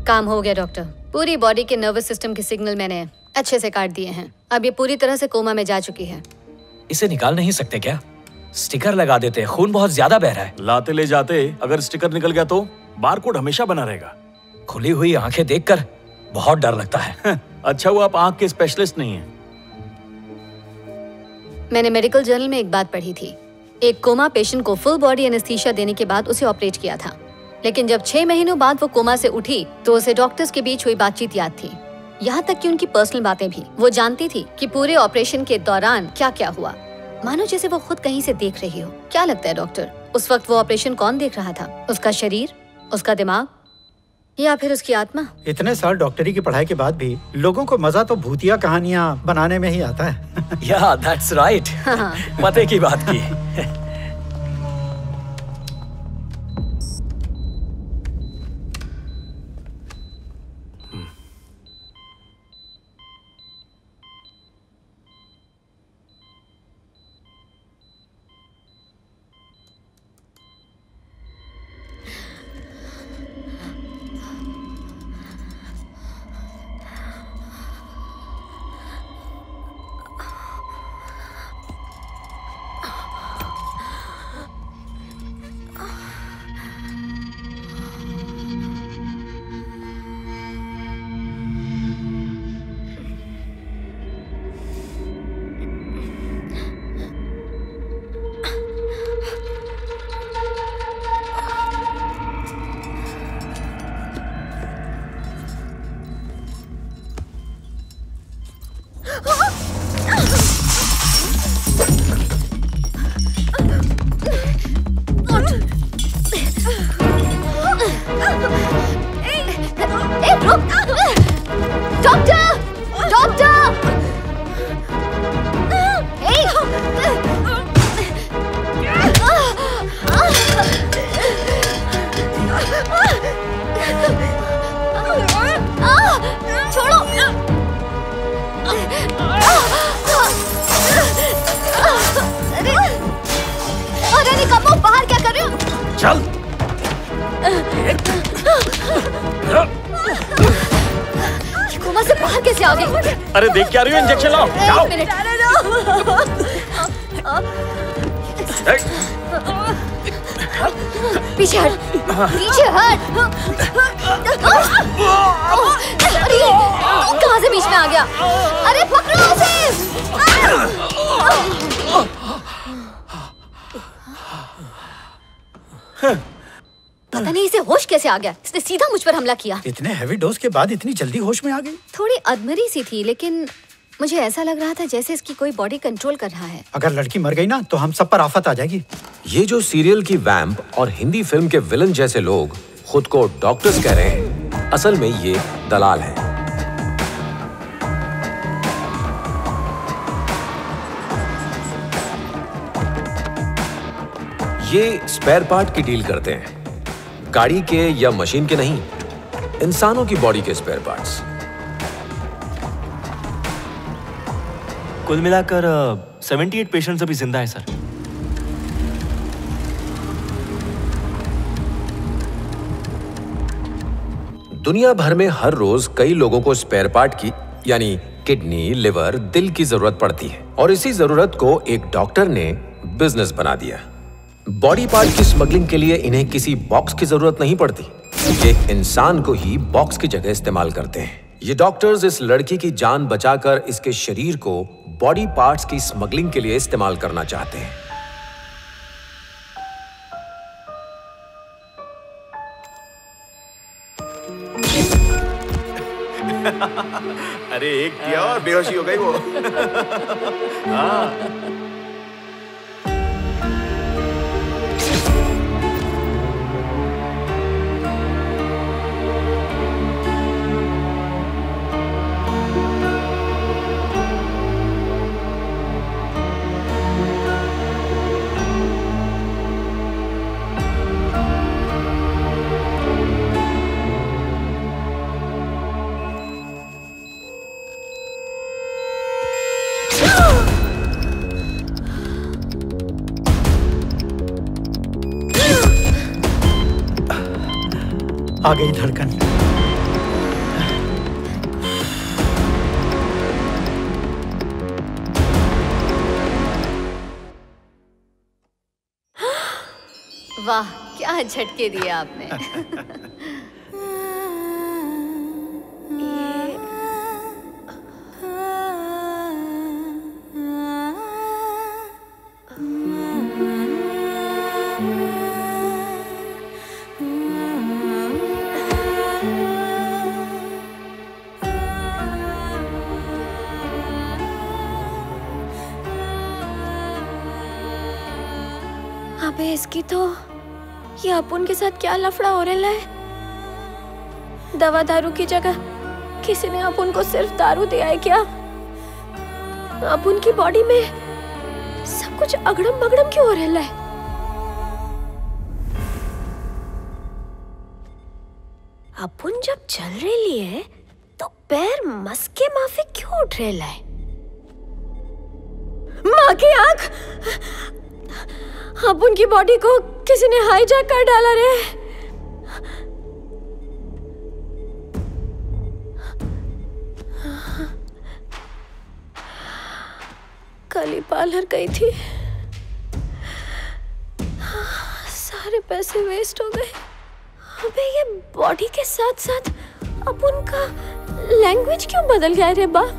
काम हो गया डॉक्टर। पूरी बॉडी के नर्वस सिस्टम के सिग्नल मैंने अच्छे से काट दिए हैं। अब ये पूरी तरह से कोमा में जा चुकी है। इसे निकाल नहीं सकते क्या? स्टिकर लगा देते हैं, खून बहुत ज्यादा बह रहा है। लाते ले जाते, अगर स्टिकर निकल गया तो बारकोड हमेशा बना रहेगा। खुली हुई आंखें देखकर बहुत डर लगता है। अच्छा हुआ आप आंख के स्पेशलिस्ट नहीं हैं। मैंने मेडिकल जर्नल में एक बात पढ़ी थी। एक कोमा पेशेंट को फुल बॉडी एनेस्थीसिया देने के बाद उसे ऑपरेट किया था, लेकिन जब 6 महीनों बाद वो कोमा से उठी तो उसे डॉक्टर्स के बीच हुई बातचीत याद थी, यहाँ तक कि उनकी पर्सनल बातें भी। वो जानती थी कि पूरे ऑपरेशन के दौरान क्या क्या हुआ, मानो जैसे वो खुद कहीं से देख रही हो। क्या लगता है डॉक्टर, उस वक्त वो ऑपरेशन कौन देख रहा था? उसका शरीर, उसका दिमाग, या फिर उसकी आत्मा? इतने साल डॉक्टरी की पढ़ाई के बाद भी लोगों को मजा तो भूतिया कहानियाँ बनाने में ही आता है। या दैट्स राइट। पते की बात की। अरे देख क्या रही हो, इंजेक्शन लाओ। जाओ। पीछे हट, पीछे हट। अरे कहाँ से बीच में आ गया? अरे पकड़ो उसे। पता नहीं इसे होश कैसे आ गया। इसने सीधा मुझ पर हमला किया। इतने हैवी डोज के बाद इतनी जल्दी होश में आ गई? थोड़ी अधमरी सी थी, लेकिन मुझे ऐसा लग रहा था जैसे इसकी कोई बॉडी कंट्रोल कर रहा है। अगर लड़की मर गई ना तो हम सब पर आफत आ जाएगी। ये जो सीरियल की वैम्प और हिंदी फिल्म के विलन जैसे लोग खुद को डॉक्टर्स कह रहे हैं, असल में ये दलाल हैं। ये स्पेयर पार्ट की डील करते हैं, गाड़ी के या मशीन के नहीं, इंसानों की बॉडी के स्पेयर पार्ट्स। कुल मिलाकर 78 पेशेंट्स अभी जिंदा है सर। दुनिया भर में हर रोज कई लोगों को स्पेयर पार्ट की यानी किडनी, लिवर, दिल की जरूरत पड़ती है, और इसी जरूरत को एक डॉक्टर ने बिजनेस बना दिया। बॉडी पार्ट की स्मगलिंग के लिए इन्हें किसी बॉक्स की जरूरत नहीं पड़ती, एक इंसान को ही बॉक्स की जगह इस्तेमाल करते हैं। ये डॉक्टर्स इस लड़की की जान बचाकर इसके शरीर को बॉडी पार्ट्स की स्मगलिंग के लिए इस्तेमाल करना चाहते हैं। अरे एक किया और बेहोशी हो गई वो। हाँ। आ गई धड़कन। वाह, क्या झटके दिए आपने। अबे इसकी तो ये अपुन के साथ क्या लफड़ा हो रहा है। दवा दारू की जगह किसी ने अपुन को सिर्फ दारू दिया है क्या? अपुन की बॉडी में सब कुछ अगड़म बगड़म क्यों हो रहा है? अपुन जब चल रही है तो पैर मस्के माफी क्यों उठ रहा है? माँ की आंख! अब उनकी बॉडी को किसी ने हाईजैक कर डाला रे। कल ही पार्लर गई थी, सारे पैसे वेस्ट हो गए। अबे ये बॉडी के साथ साथ अब उनका लैंग्वेज क्यों बदल गया रे बाप?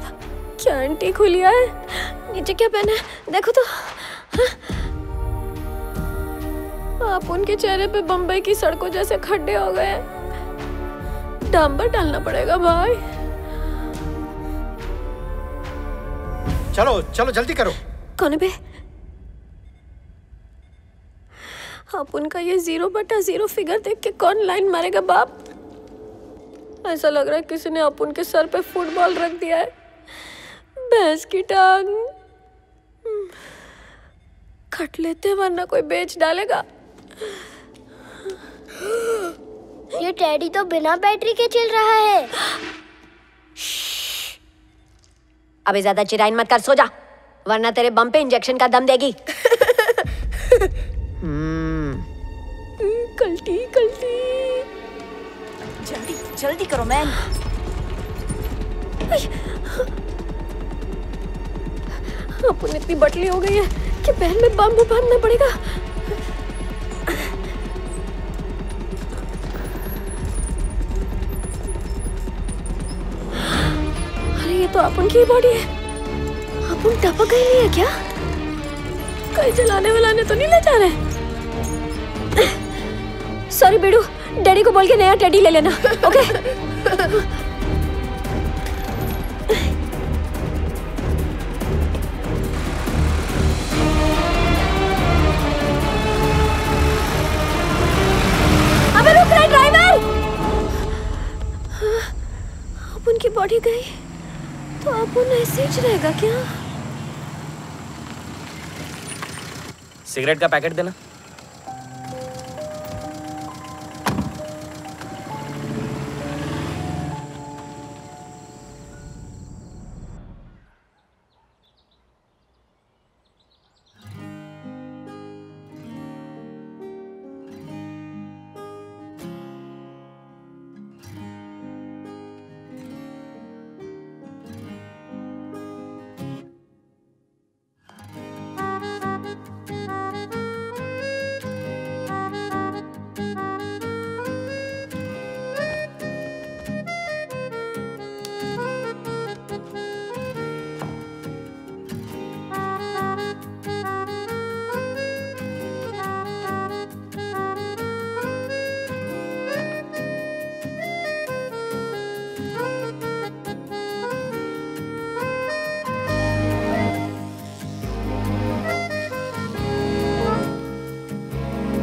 क्या आंटी खुलिया है? नीचे क्या पहना है देखो तो। आप उनके चेहरे पे बम्बई की सड़कों जैसे खड्डे हो गए। डांबर डालना पड़ेगा भाई। चलो चलो जल्दी करो। कौन है बे? आप उनका ये 0/0 फिगर देख के कौन लाइन मारेगा बाप? ऐसा लग रहा है किसी ने आप उनके सर पे फुटबॉल रख दिया है। भैंस की टांग। कट लेते वरना कोई बेच डालेगा। ये टेडी तो बिना बैटरी के चल रहा है। अबे ज्यादा चिराइन मत कर, सो जा वरना तेरे बम पे इंजेक्शन का दम देगी। कल्टी कल्टी। जल्दी जल्दी करो मैन। अपन इतनी बटली हो गई है कि पैर में बम बांधना पड़ेगा। अरे ये तो अपन की बॉडी है। अपन टपक गई नहीं है क्या? कहीं जलाने वालाने तो नहीं ले जा रहे? सॉरी बेडू, डैडी को बोल के नया टेडी ले लेना। ओके? अबे रुक रहा ड्राइवर। अपन की बॉडी गई तो अपन ऐसे ही रहेगा क्या? सिगरेट का पैकेट देना।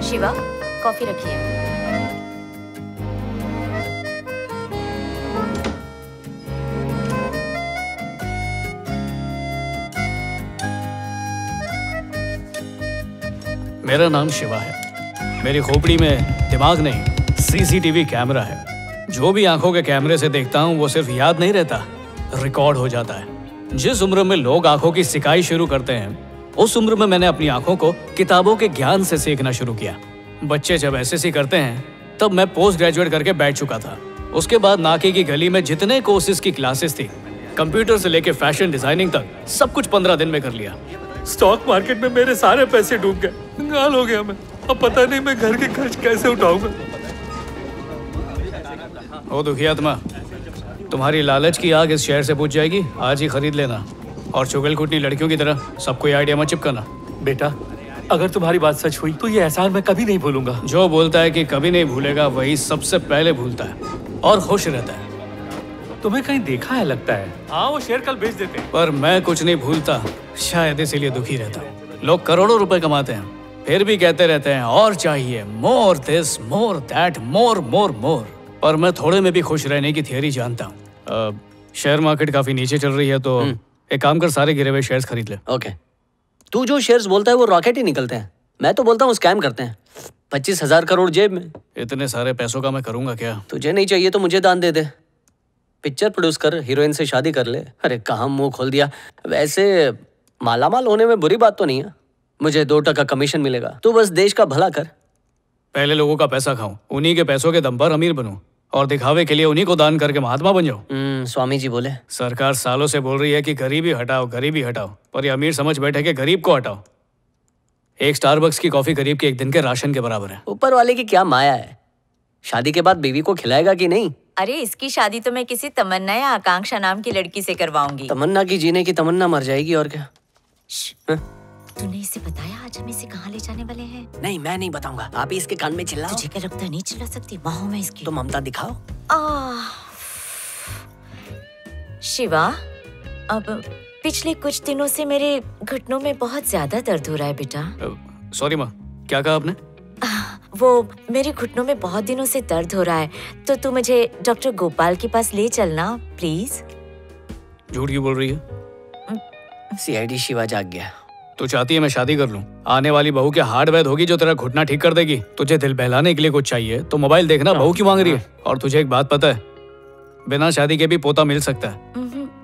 शिवा, कॉफी रखिए। मेरा नाम शिवा है। मेरी खोपड़ी में दिमाग नहीं, सीसीटीवी कैमरा है। जो भी आंखों के कैमरे से देखता हूँ वो सिर्फ याद नहीं रहता, रिकॉर्ड हो जाता है। जिस उम्र में लोग आंखों की सिकाई शुरू करते हैं उस उम्र में मैंने अपनी आंखों को किताबों के ज्ञान से सीखना शुरू किया। बच्चे जब एसएससी करते हैं तब मैं पोस्ट ग्रेजुएट करके बैठ चुका था। उसके बाद नाके की गली में जितने कोर्सेज की क्लासेस थी, कंप्यूटर से लेके फैशन डिजाइनिंग तक, सब कुछ 15 दिन में कर लिया। स्टॉक मार्केट में मेरे सारे पैसे डूब गए, कंगाल हो गया मैं। अब पता नहीं मैं घर के खर्च कैसे उठाऊंगा। ओ दुखियात्मा, तुम्हारी लालच की आग इस शहर से बुझ जाएगी, आज ही खरीद लेना। और चुगलखुटनी लड़कियों की तरह सबको ये आइडिया मत चिपकाना। बेटा, अगर तुम्हारी बात सच हुई तो ये एहसान मैं कभी नहीं भूलूंगा। जो बोलता है कि कभी नहीं भूलेगा वही सबसे पहले भूलता है और खुश रहता है। तुम्हें कहीं देखा है लगता है। हाँ, वो शेयर कल बेच देते हैं। पर मैं कुछ नहीं भूलता, शायद इसीलिए दुखी रहता हूँ। लोग करोड़ों रुपए कमाते हैं, फिर भी कहते रहते हैं और चाहिए, मोर दिस मोर दैट, मोर मोर मोर। पर मैं थोड़े में भी खुश रहने की थियरी जानता हूँ। शेयर मार्केट काफी नीचे चल रही है, तो एक काम कर, सारे गिरे हुए शेयर्स खरीद ले। ओके, तू जो शेयर्स बोलता है वो रॉकेट ही निकलते हैं। मैं तो बोलता हूँ स्कैम करते हैं। 25,000 करोड़ जेब में। इतने सारे पैसों का मैं करूंगा क्या? तुझे नहीं चाहिए तो मुझे दान दे दे। पिक्चर प्रोड्यूस कर, हीरोइन से शादी कर ले। अरे कहाँ मुंह खोल दिया। वैसे मालामाल होने में बुरी बात तो नहीं है, मुझे 2% कमीशन मिलेगा। तू बस देश का भला कर। पहले लोगों का पैसा खाऊं, उन्हीं के पैसों के दम पर अमीर बनूं और दिखावे के लिए उन्हीं को दान करके महात्मा बन जाऊं। स्वामी जी बोले। सरकार सालों से बोल रही है कि गरीबी हटाओ, गरीबी हटाओ, पर ये अमीर समझ बैठे कि गरीब को हटाओ। एक स्टारबक्स की कॉफी गरीब के एक दिन के राशन के बराबर है। ऊपर वाले की क्या माया है, शादी के बाद बीवी को खिलाएगा कि नहीं? अरे इसकी शादी तो मैं किसी तमन्ना या आकांक्षा नाम की लड़की से करवाऊंगी। तमन्ना की जीने की तमन्ना मर जाएगी और क्या। तूने इसे बताया आज हम इसे कहाँ ले जाने वाले हैं? नहीं, मैं नहीं बताऊंगा। आप ही इसके कान में चिल्लाओ। तुझे क्या लगता है नहीं चिल्ला सकती? बाहों में इसकी। तो ममता दिखाओ। शिवा, अब पिछले कुछ दिनों से मेरे घुटनों में बहुत ज्यादा दर्द हो रहा है बेटा। सॉरी माँ, क्या कहा आपने? वो मेरे घुटनों में बहुत दिनों से दर्द हो रहा है, तो तू मुझे डॉक्टर गोपाल के पास ले चलना प्लीज। झूठ क्यों बोल रही है? सीआईडी शिवा जाग गया। तू चाहती है मैं शादी कर लूं? आने वाली बहू के हार्ड वैद होगी जो तेरा घुटना ठीक कर देगी। तुझे दिल बहलाने के लिए कुछ चाहिए तो मोबाइल देखना, बहू क्यों मांग रही है? और तुझे एक बात पता है, बिना शादी के भी पोता मिल सकता है।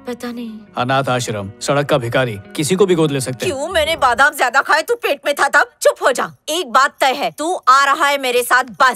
पता नहीं। अनाथ आश्रम, सड़क का भिखारी, किसी को भी गोद ले सकते हैं। क्यों? मैंने बादाम ज्यादा खाए, तू पेट में था तब? चुप हो जा। एक बात तय है, तू आ रहा है मेरे साथ, बस।